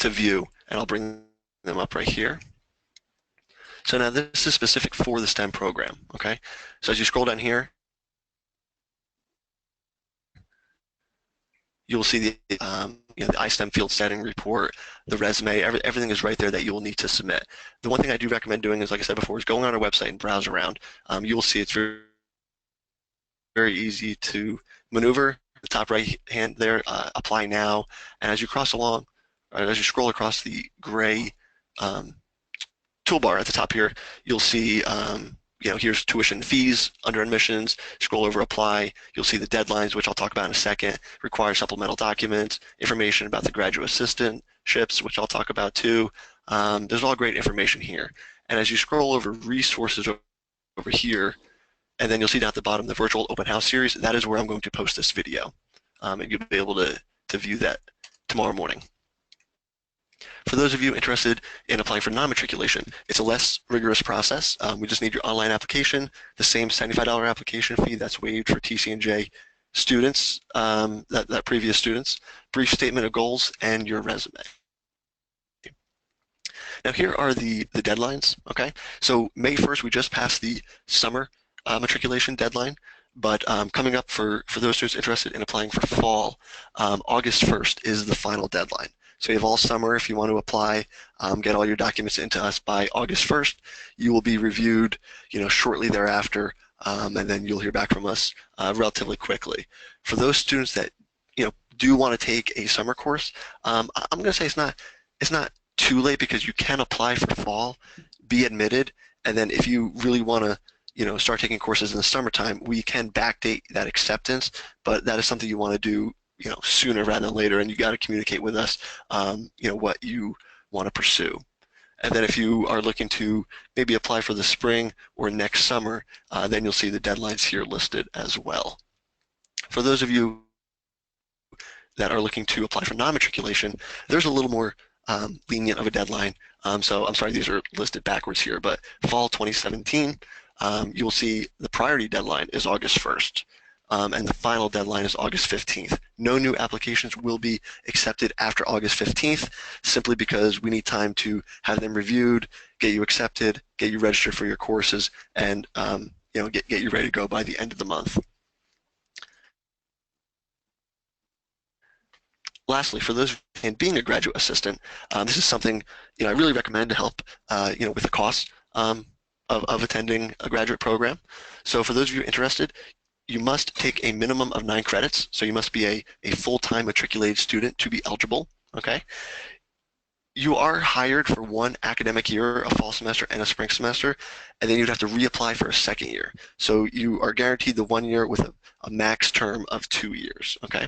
view, and I'll bring them up right here. So now this is specific for the STEM program, okay? So as you scroll down here, you'll see the, you know, the iStem field setting report, the resume, everything is right there that you will need to submit. The one thing I do recommend doing is, like I said before, is going on our website and browse around. You will see it's very, very easy to maneuver. The top right hand there, apply now, and as you cross along, or as you scroll across the gray toolbar at the top here, you'll see you know, here's tuition fees under admissions, scroll over apply, you'll see the deadlines, which I'll talk about in a second, require supplemental documents, information about the graduate assistantships, which I'll talk about too. There's all great information here. And as you scroll over resources over here, and then you'll see down at the bottom the virtual open house series, that is where I'm going to post this video. And you'll be able to view that tomorrow morning. For those of you interested in applying for non-matriculation, it's a less rigorous process. We just need your online application, the same $75 application fee that's waived for TCNJ students, that previous students, brief statement of goals, and your resume. Now here are the deadlines, okay? So May 1st, we just passed the summer matriculation deadline, but coming up for those students interested in applying for fall, August 1st is the final deadline. So you have all summer if you want to apply, get all your documents into us by August 1st. You will be reviewed, shortly thereafter, and then you'll hear back from us relatively quickly. For those students that, do want to take a summer course, I'm going to say it's not too late because you can apply for fall, be admitted, and then if you really want to start taking courses in the summertime, we can backdate that acceptance, but that is something you want to do, sooner rather than later, and you got to communicate with us, what you want to pursue. And then if you are looking to maybe apply for the spring or next summer, then you'll see the deadlines here listed as well. For those of you that are looking to apply for non-matriculation, there's a little more lenient of a deadline. So I'm sorry, these are listed backwards here, but fall 2017, you will see the priority deadline is August 1st, and the final deadline is August 15th. No new applications will be accepted after August 15th, simply because we need time to have them reviewed, get you accepted, get you registered for your courses, and get you ready to go by the end of the month. Lastly, for those in being a graduate assistant, this is something I really recommend to help with the costs of attending a graduate program. So for those of you interested, you must take a minimum of 9 credits. So you must be a full-time matriculated student to be eligible. Okay. You are hired for 1 academic year, a fall semester and a spring semester, and then you'd have to reapply for a second year. So you are guaranteed the 1 year with a max term of 2 years. Okay.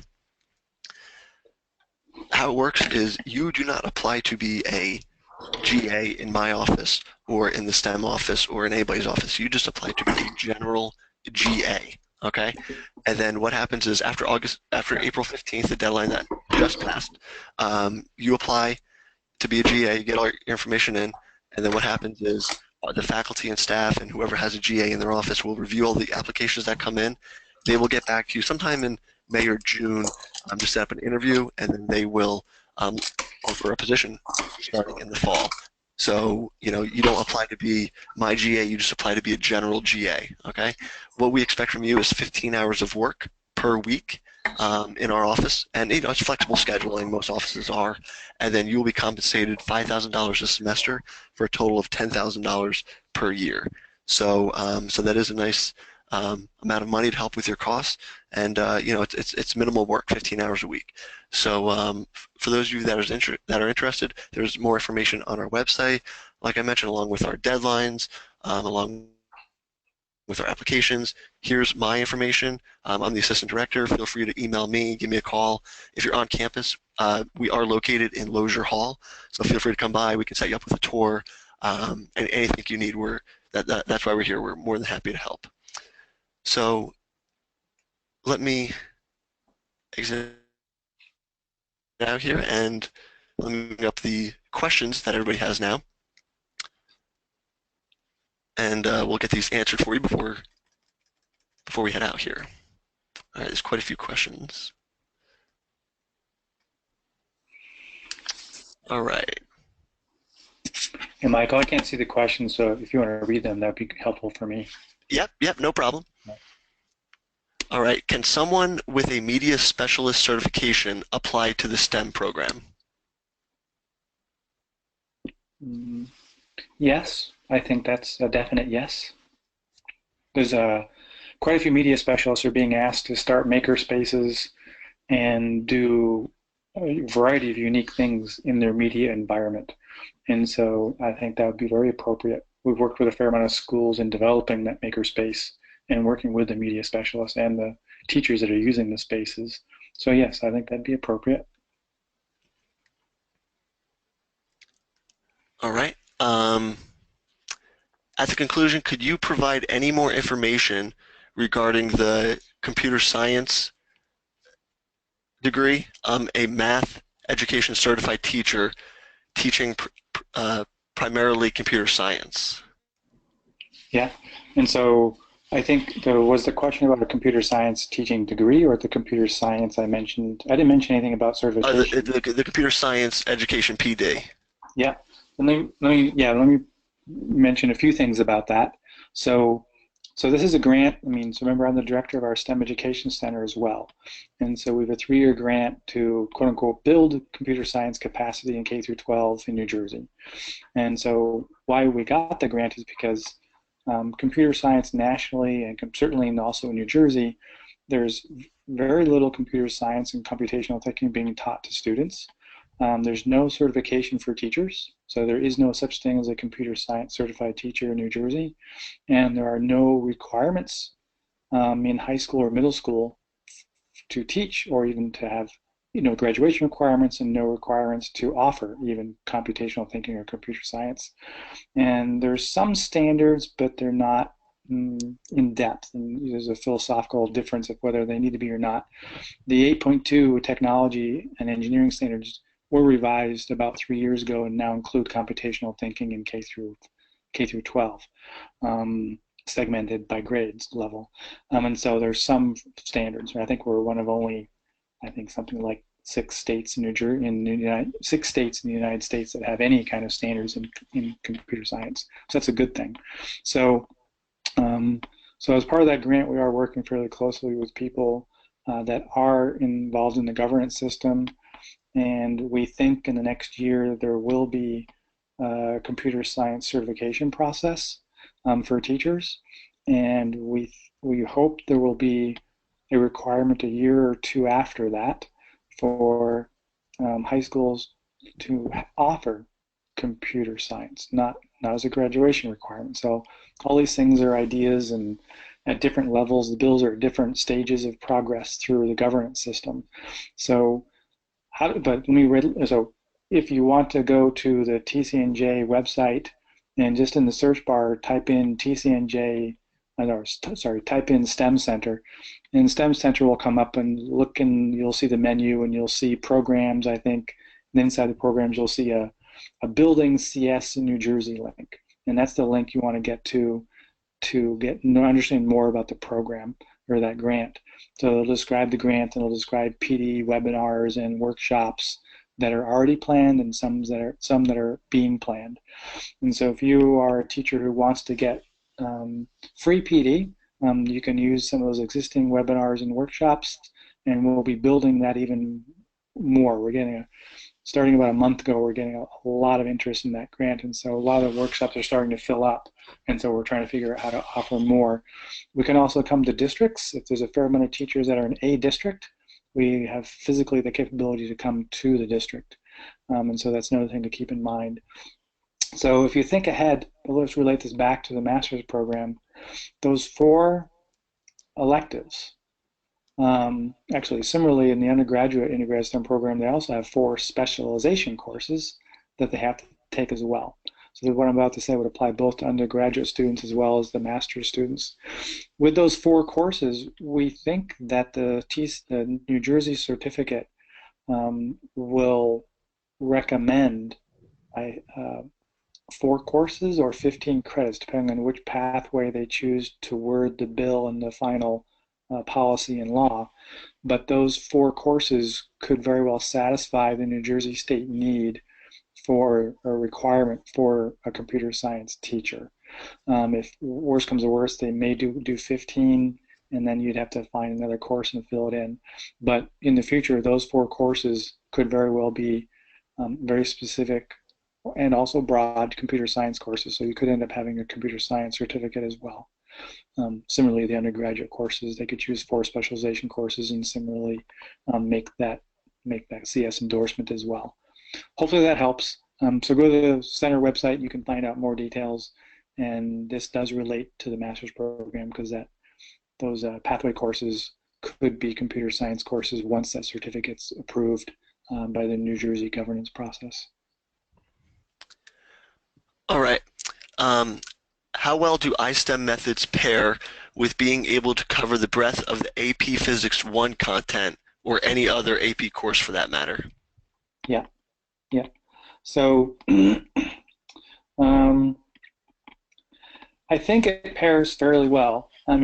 How it works is you do not apply to be a GA in my office or in the STEM office or in anybody's office. You just apply to be a general GA, okay? And then what happens is after April 15th, the deadline that just passed, you apply to be a GA, you get all your information in, and then what happens is the faculty and staff and whoever has a GA in their office will review all the applications that come in. They will get back to you sometime in May or June to set up an interview, and then they will offer a position starting in the fall. So, you don't apply to be my GA, you just apply to be a general GA, okay? What we expect from you is 15 hours of work per week in our office, and it's flexible scheduling, most offices are, and then you will be compensated $5,000 a semester for a total of $10,000 per year. So, so that is a nice amount of money to help with your costs, and it's minimal work, 15 hours a week. So for those of you that are interested, there's more information on our website, like I mentioned, along with our deadlines, along with our applications. Here's my information. I'm the assistant director. Feel free to email me, give me a call. If you're on campus, we are located in Lozier Hall, so feel free to come by. We can set you up with a tour, and anything you need. That's why we're here. We're more than happy to help. So let me exit out here and let me bring up the questions that everybody has now. And we'll get these answered for you before we head out here. All right, there's quite a few questions. All right. Hey, Michael, I can't see the questions, so if you want to read them, that'd be helpful for me. Yep, no problem. All right, can someone with a media specialist certification apply to the STEM program? Yes, I think that's a definite yes. There's quite a few media specialists are being asked to start maker spaces and do a variety of unique things in their media environment. And so I think that would be very appropriate. We've worked with a fair amount of schools in developing that maker space and working with the media specialists and the teachers that are using the spaces. So yes, I think that'd be appropriate. All right. At the conclusion, could you provide any more information regarding the computer science degree? A math education certified teacher teaching primarily computer science. Yeah, and so I think was the question about a computer science teaching degree or the computer science I mentioned? I didn't mention anything about certification. The computer science education PD. Yeah, let me mention a few things about that. So So this is a grant. So remember, I'm the director of our STEM Education Center as well. And so we have a 3-year grant to, quote unquote, build computer science capacity in K through 12 in New Jersey. And so why we got the grant is because computer science nationally and certainly also in New Jersey, there's very little computer science and computational thinking being taught to students. There's no certification for teachers, so there is no such thing as a computer science certified teacher in New Jersey, and there are no requirements in high school or middle school to teach or even to have graduation requirements, and no requirements to offer even computational thinking or computer science. And there's some standards, but they're not in depth, and there's a philosophical difference of whether they need to be or not. The 8.2 technology and engineering standards were revised about 3 years ago and now include computational thinking in K through 12, segmented by grades level. And so there's some standards. I think we're one of only, I think something like 6 states in New Jersey, in 6 states in the United States that have any kind of standards in computer science. So that's a good thing. So, so as part of that grant, we are working fairly closely with people that are involved in the governance system, and we think in the next year there will be a computer science certification process for teachers, and we hope there will be a requirement a year or two after that for high schools to offer computer science, not as a graduation requirement. So all these things are ideas, and at different levels, the bills are at different stages of progress through the governance system. So, so if you want to go to the TCNJ website and just in the search bar type in TCNJ, type in STEM Center, and STEM Center will come up, and look, and you'll see the menu, and you'll see programs, I think, and inside the programs you'll see a Building CS in New Jersey link, and that's the link you want to get to understand more about the program or that grant. So it'll describe the grant, and it'll describe PD webinars and workshops that are already planned, and some that are being planned. And so if you are a teacher who wants to get free PD, you can use some of those existing webinars and workshops, and we'll be building that even more. Starting about a month ago, we're getting a lot of interest in that grant, and so a lot of the workshops are starting to fill up, and so we're trying to figure out how to offer more. We can also come to districts. If there's a fair amount of teachers that are in a district, we have physically the capability to come to the district, and so that's another thing to keep in mind. So if you think ahead, let's relate this back to the master's program. Those 4 electives, actually, similarly, in the undergraduate integrated STEM program, they also have 4 specialization courses that they have to take as well. So what I'm about to say would apply both to undergraduate students as well as the master's students. With those 4 courses, we think that the New Jersey certificate will recommend 4 courses or 15 credits, depending on which pathway they choose to word the bill in the final policy and law. But those 4 courses could very well satisfy the New Jersey state need for a requirement for a computer science teacher. If worse comes to worse, they may do 15, and then you'd have to find another course and fill it in. But in the future, those 4 courses could very well be very specific and also broad computer science courses, so you could end up having a computer science certificate as well. Similarly, the undergraduate courses, they could choose 4 specialization courses and similarly make that CS endorsement as well. Hopefully that helps. So go to the center website, you can find out more details, and this does relate to the master's program because those pathway courses could be computer science courses once that certificate's approved by the New Jersey governance process. All right. How well do iStem methods pair with being able to cover the breadth of the AP Physics 1 content or any other AP course for that matter? Yeah. So I think it pairs fairly well. That's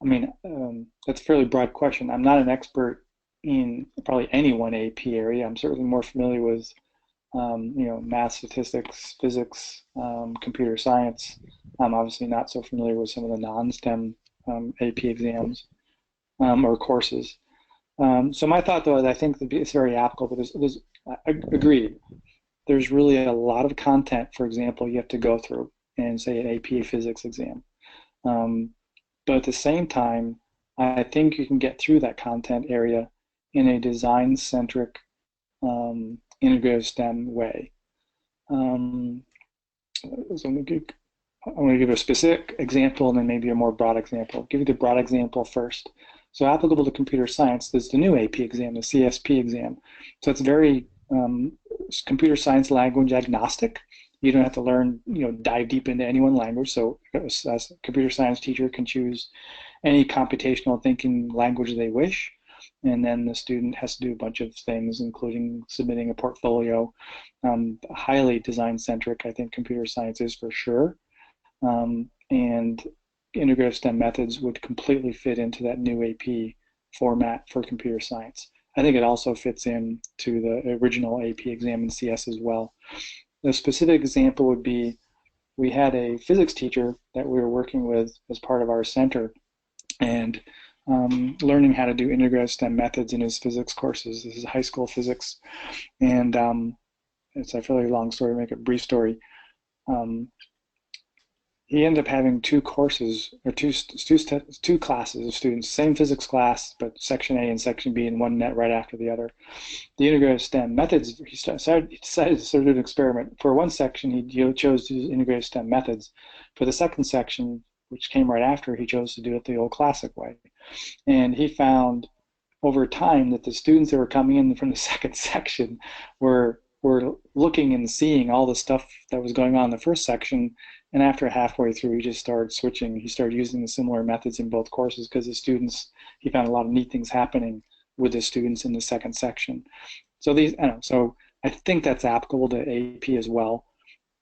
a fairly broad question. I'm not an expert in probably any one AP area. I'm certainly more familiar with math, statistics, physics, computer science, I'm obviously not so familiar with some of the non-STEM AP exams or courses. So my thought, though, is I think that it's very applicable. I agree. There's really a lot of content, for example, you have to go through in, say, an AP Physics exam. Um, but at the same time, I think you can get through that content area in a design-centric, integrative STEM way. Um, so I'm going to give a specific example and then maybe a more broad example. I'll give you the broad example first. So applicable to computer science, there's the new AP exam, the CSP exam. So it's very computer science language agnostic. You don't have to learn, dive deep into any one language. So as a computer science teacher can choose any computational thinking language they wish. And then the student has to do a bunch of things, including submitting a portfolio. Highly design centric, I think computer science is for sure. And integrative STEM methods would completely fit into that new AP format for computer science. I think it also fits in to the original AP exam in CS as well. The specific example would be we had a physics teacher that we were working with as part of our center and learning how to do integrative STEM methods in his physics courses. This is high school physics, and it's a fairly long story, make it a brief story. He ended up having two courses or two classes of students, same physics class, but section A and section B, and one met right after the other. The integrative STEM methods, he decided to do an experiment. For one section, he chose to use integrative STEM methods. For the second section, which came right after, he chose to do it the old classic way. And he found over time that the students that were coming in from the second section were looking and seeing all the stuff that was going on in the first section, and after halfway through he just started switching. He started using the similar methods in both courses because he found a lot of neat things happening with the students in the second section. So I think that's applicable to AP as well.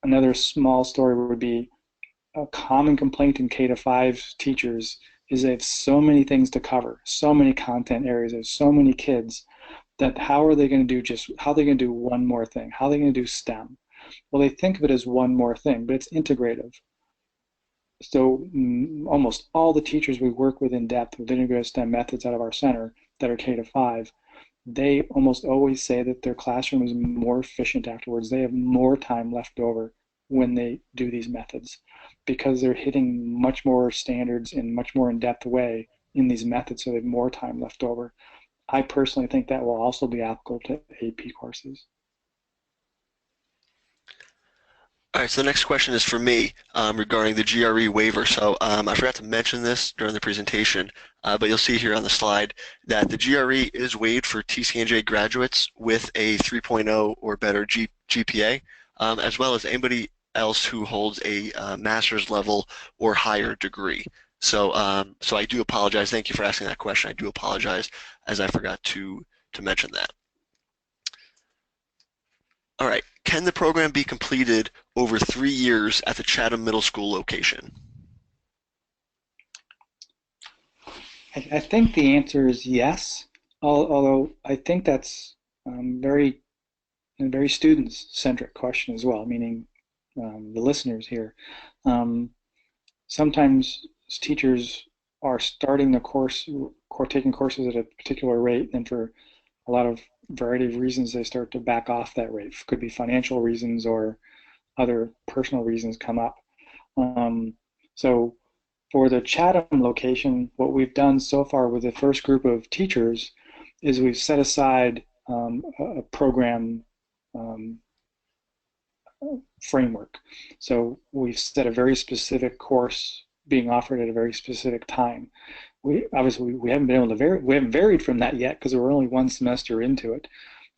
Another small story would be a common complaint in K-5 teachers is they have so many things to cover, so many content areas, there's so many kids that how are they going to do one more thing? How are they going to do STEM? Well, they think of it as one more thing, but it's integrative. So almost all the teachers we work with in depth with integrative STEM methods out of our center that are K-5, they almost always say that their classroom is more efficient afterwards. They have more time left over when they do these methods because they're hitting much more standards in much more in-depth way in these methods, so they have more time left over. I personally think that will also be applicable to AP courses. All right, so the next question is for me regarding the GRE waiver. So I forgot to mention this during the presentation, but you'll see here on the slide that the GRE is waived for TCNJ graduates with a 3.0 or better GPA, as well as anybody else who holds a master's level or higher degree. So I do apologize. Thank you for asking that question. I do apologize as I forgot to mention that. All right, can the program be completed over 3 years at the Chatham Middle School location? I think the answer is yes, although I think that's very a very student-centric question as well, meaning the listeners here. Um, Sometimes teachers are starting the course, taking courses at a particular rate, and for a lot of variety of reasons, they start to back off that rate. Could be financial reasons or other personal reasons come up. So for the Chatham location, what we've done so far with the first group of teachers is we've set aside a program um, framework. So we've set a very specific course being offered at a very specific time. We obviously we haven't been able to we haven't varied from that yet because we're only one semester into it.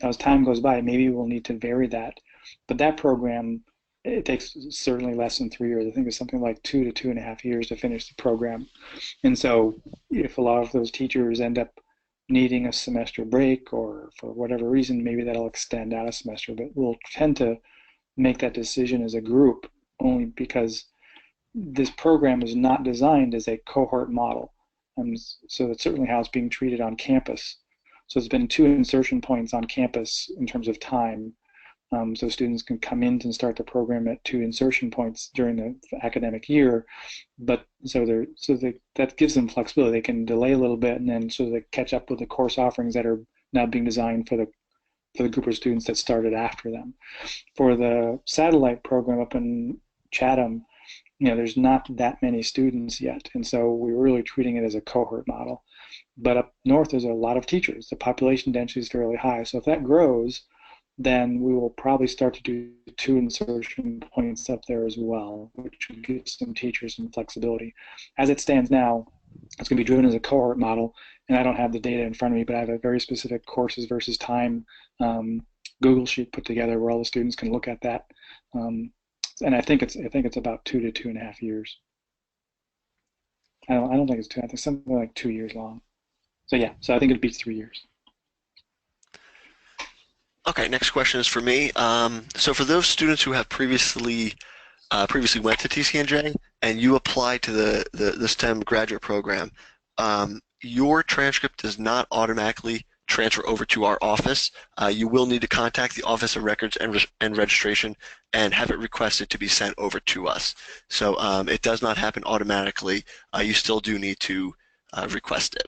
Now, as time goes by, maybe we'll need to vary that. But that program, it takes certainly less than 3 years. I think it's something like 2 to 2.5 years to finish the program. And so if a lot of those teachers end up needing a semester break or for whatever reason, maybe that'll extend out a semester, but we'll tend to make that decision as a group only because this program is not designed as a cohort model. So that's certainly how it's being treated on campus. So there's been 2 insertion points on campus in terms of time So students can come in and start the program at 2 insertion points during the academic year, but that gives them flexibility. They can delay a little bit and then so they catch up with the course offerings that are now being designed for the group of students that started after them. For the satellite program up in Chatham, there's not that many students yet, and so we're really treating it as a cohort model. But up north, there's a lot of teachers. The population density is fairly high, so if that grows, then we will probably start to do 2 insertion points up there as well, which will give some teachers some flexibility. As it stands now, it's going to be driven as a cohort model, and I don't have the data in front of me, but I have a very specific courses versus time Google Sheet put together where all the students can look at that. And I think it's about 2 to 2.5 years. I don't think it's two. I think something like 2 years long. So yeah, so I think it beats 3 years. Okay, next question is for me. So for those students who have previously went to TCNJ and you apply to the STEM graduate program, your transcript does not automatically transfer over to our office. You will need to contact the Office of Records and Registration and have it requested to be sent over to us. So it does not happen automatically. You still do need to request it.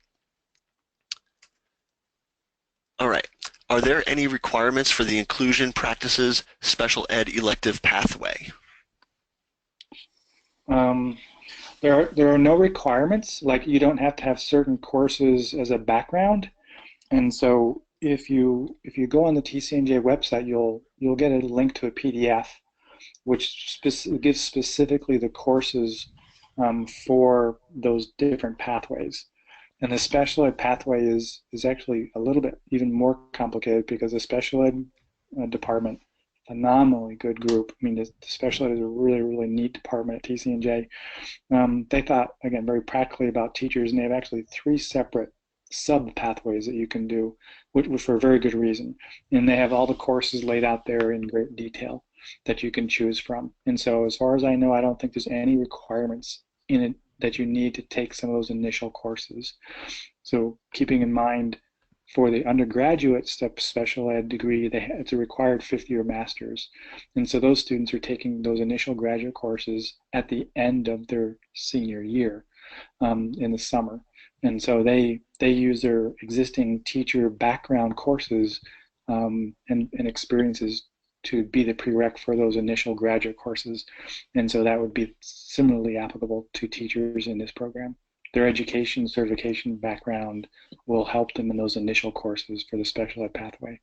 All right. Are there any requirements for the inclusion practices special ed elective pathway? There are no requirements. Like you don't have to have certain courses as a background. And so if you go on the TCNJ website, you'll get a link to a PDF which gives specifically the courses for those different pathways. And the special ed pathway is actually a little bit even more complicated because the special ed department, phenomenally good group. I mean, the special ed is a really, really neat department at TCNJ. They thought, again, very practically about teachers, and they have actually 3 separate sub-pathways that you can do, which for a very good reason. And they have all the courses laid out there in great detail that you can choose from. And so as far as I know, I don't think there's any requirements in it that you need to take some of those initial courses. So keeping in mind for the undergraduate special ed degree, it's a required 5th-year master's. And so those students are taking those initial graduate courses at the end of their senior year in the summer. And so they use their existing teacher background courses and experiences to be the prereq for those initial graduate courses. And so that would be similarly applicable to teachers in this program. Their education certification background will help them in those initial courses for the special ed pathway.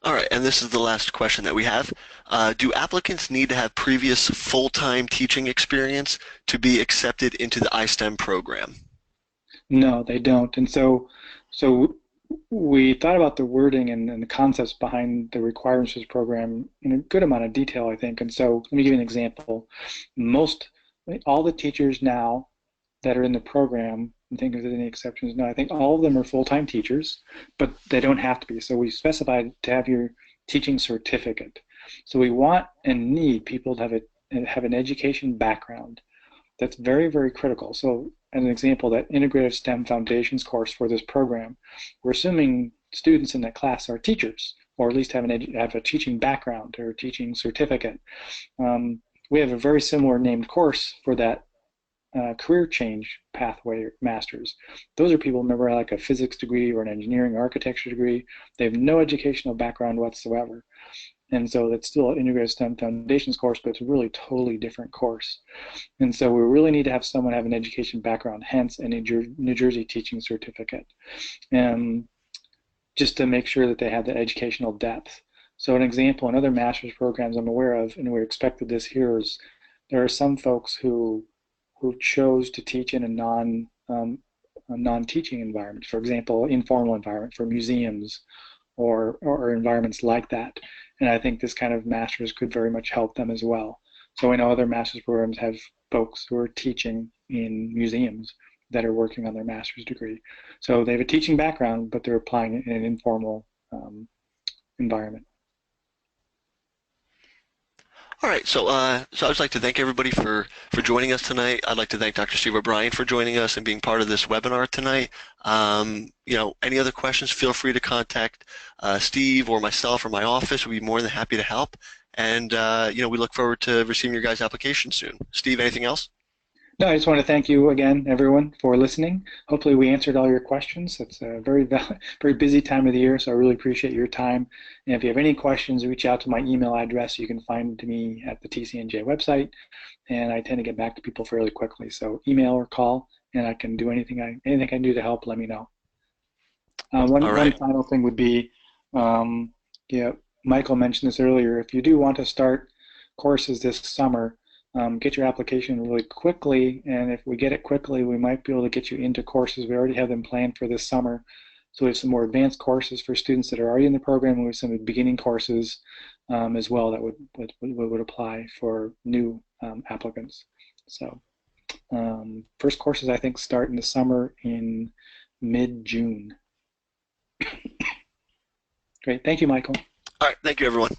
All right, and this is the last question that we have. Do applicants need to have previous full-time teaching experience to be accepted into the iStem program? No, they don't. And so we thought about the wording and the concepts behind the requirements for this program in a good amount of detail, I think. And so let me give you an example. All the teachers now that are in the program, I think if there's any exceptions, no, I think all of them are full-time teachers, but they don't have to be. So we specified to have your teaching certificate. So we want and need people to have an education background. That's very, very critical. So as an example, that Integrative STEM Foundations course for this program, we're assuming students in that class are teachers, or at least have a teaching background or a teaching certificate. We have a very similar named course for that career change pathway masters. Those are people, remember, like a physics degree or an engineering or architecture degree. They have no educational background whatsoever. And so it's still an Integrated STEM Foundations course, but it's a really totally different course. And so we really need to have someone have an education background, hence a New Jersey teaching certificate, just to make sure that they have the educational depth. So an example in other master's programs I'm aware of, and we expected this here, is there are some folks who chose to teach in a non-teaching environment. For example, informal environment for museums or environments like that. And I think this kind of master's could very much help them as well. So I know other master's programs have folks who are teaching in museums that are working on their master's degree. So they have a teaching background, but they're applying it in an informal environment. All right, so I'd just like to thank everybody for joining us tonight. I'd like to thank Dr. Steve O'Brien for joining us and being part of this webinar tonight. Any other questions, feel free to contact Steve or myself or my office. We'd be more than happy to help. And we look forward to receiving your guys' application soon. Steve, anything else? No, I just want to thank you again, everyone, for listening. Hopefully, we answered all your questions. It's a very busy time of the year, so I really appreciate your time. And if you have any questions, reach out to my email address. You can find me at the TCNJ website, and I tend to get back to people fairly quickly. So email or call, and I can do anything I can do to help. Let me know. All One right. final thing would be, um, yeah, Michael mentioned this earlier. If you do want to start courses this summer, get your application really quickly, and if we get it quickly, we might be able to get you into courses. We already have them planned for this summer. So we have some more advanced courses for students that are already in the program, and we have some beginning courses as well that would apply for new applicants. So first courses I think start in the summer in mid-June. Great. Thank you, Michael. All right, thank you, everyone.